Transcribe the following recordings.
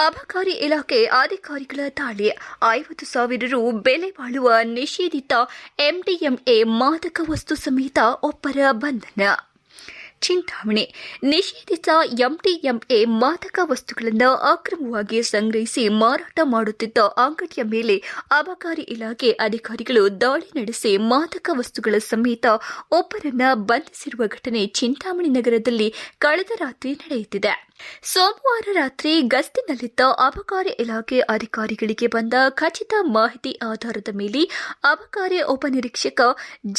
ಅಬಕಾರಿ ಇಲಾಖೆ ಅಧಿಕಾರಿಗಳ ದಾಳಿ 50,000 ರು ಬೆಲೆ ಬಾಳುವ ನಿಷೇಧಿತ ಎಂಡಿಎಂಎ ಮಾದಕ ವಸ್ತು ಸಮೇತ ಒಬ್ಬರ ಬಂಧನ. ಚಿಂತಾಮಣಿ ನಿಷೇಧಿತ ಎಂಡಿಎಂಎ ಮಾದಕ ವಸ್ತುಗಳನ್ನು ಅಕ್ರಮವಾಗಿ ಸಂಗ್ರಹಿಸಿ ಮಾರಾಟ ಮಾಡುತ್ತಿದ್ದ ಅಂಗಡಿಯ ಮೇಲೆ ಅಬಕಾರಿ ಇಲಾಖೆ ಅಧಿಕಾರಿಗಳು ದಾಳಿ ನಡೆಸಿ ಮಾದಕ ವಸ್ತುಗಳ ಸಮೇತ ಒಬ್ಬರನ್ನ ಬಂಧಿಸಿರುವ ಘಟನೆ ಚಿಂತಾಮಣಿ ನಗರದಲ್ಲಿ ಕಳೆದ ರಾತ್ರಿ ನಡೆಯುತ್ತಿದೆ. ಸೋಮವಾರ ರಾತ್ರಿ ಗಸ್ತಿನಲ್ಲಿದ್ದ ಅಬಕಾರಿ ಇಲಾಖೆ ಅಧಿಕಾರಿಗಳಿಗೆ ಬಂದ ಖಚಿತ ಮಾಹಿತಿ ಆಧಾರದ ಮೇಲೆ ಅಬಕಾರಿ ಉಪನಿರೀಕ್ಷಕ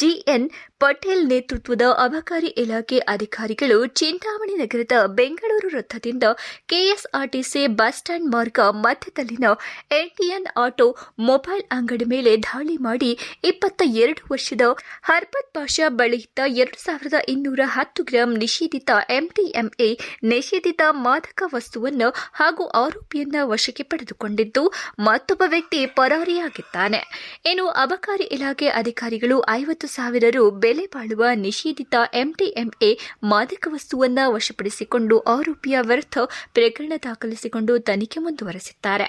ಜಿಎನ್ ಪಟೇಲ್ ನೇತೃತ್ವದ ಅಬಕಾರಿ ಇಲಾಖೆ ಅಧಿಕಾರಿಗಳು ಚಿಂತಾಮಣಿ ನಗರದ ಬೆಂಗಳೂರು ವೃತ್ತದಿಂದ ಕೆಎಸ್ಆರ್ಟಿಸಿ ಬಸ್ ಸ್ಟ್ಯಾಂಡ್ ಮಾರ್ಗ ಮಧ್ಯದಲ್ಲಿನ ಇಂಡಿಯನ್ ಆಟೋ ಮೊಬೈಲ್ ಅಂಗಡಿ ಮೇಲೆ ದಾಳಿ ಮಾಡಿ 22 ವರ್ಷದ ಹರ್ಬತ್ ಪಾಷಾ ಬಳಿಯಿದ್ದ 2210 ಗ್ರಾಂ ನಿಷೇಧಿತ ಎಂಡಿಎಂಎ ನಿಷೇಧಿತ ಮಾದಕ ವಸ್ತುವನ್ನು ಹಾಗೂ ಆರೋಪಿಯನ್ನ ವಶಕ್ಕೆ ಪಡೆದುಕೊಂಡಿದ್ದು ಮತ್ತೊಬ್ಬ ವ್ಯಕ್ತಿ ಪರಾರಿಯಾಗಿದ್ದಾನೆ. ಇನ್ನು ಅಬಕಾರಿ ಇಲಾಖೆ ಅಧಿಕಾರಿಗಳು 50,000 ರು ಬೆಲೆ ಬಾಳುವ ನಿಷೇಧಿತ ಎಂಡಿಎಂಎ ಮಾದಕ ವಸ್ತುವನ್ನು ವಶಪಡಿಸಿಕೊಂಡು ಆರೋಪಿಯ ವಿರುದ್ಧ ಪ್ರಕರಣ ದಾಖಲಿಸಿಕೊಂಡು ತನಿಖೆ ಮುಂದುವರೆಸಿದ್ದಾರೆ.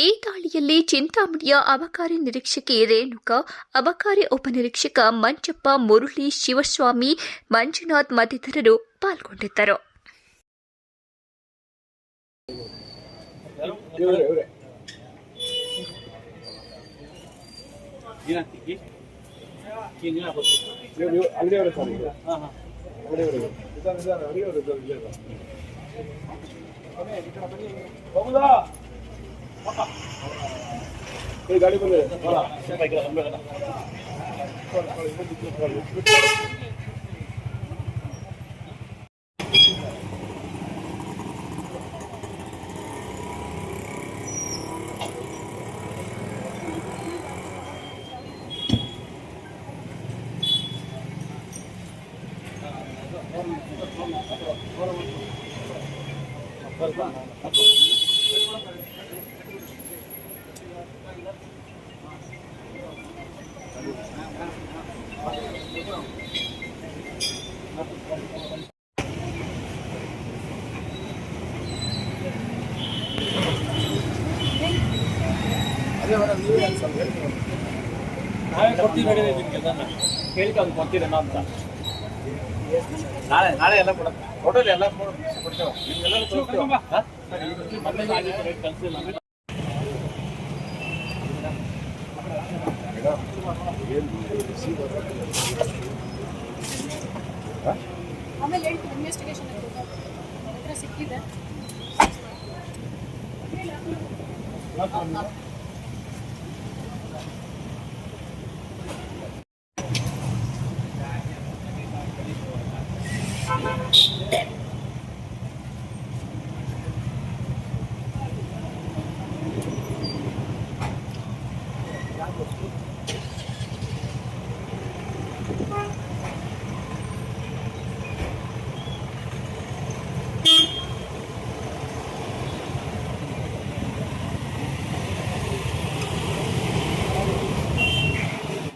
ಈ ದಾಳಿಯಲ್ಲಿ ಚಿಂತಾಮಣಿಯ ಅಬಕಾರಿ ನಿರೀಕ್ಷಕಿ ರೇಣುಕಾ, ಅಬಕಾರಿ ಉಪನಿರೀಕ್ಷಕ ಮಂಚಪ್ಪ, ಮುರುಳಿ, ಶಿವಸ್ವಾಮಿ, ಮಂಜುನಾಥ್ ಮತ್ತಿತರರು ಪಾಲ್ಗೊಂಡಿದ್ದರು. ಗಾಡಿ ಬಂದಿದೆ. ನಾಳೆ ಎಲ್ಲ ಟೋಟಲ್ ಎಲ್ಲ ಆಮೇಲೆ ಇನ್ವೆಸ್ಟಿಗೇಷನ್ ಸಿಕ್ಕಿದೆ.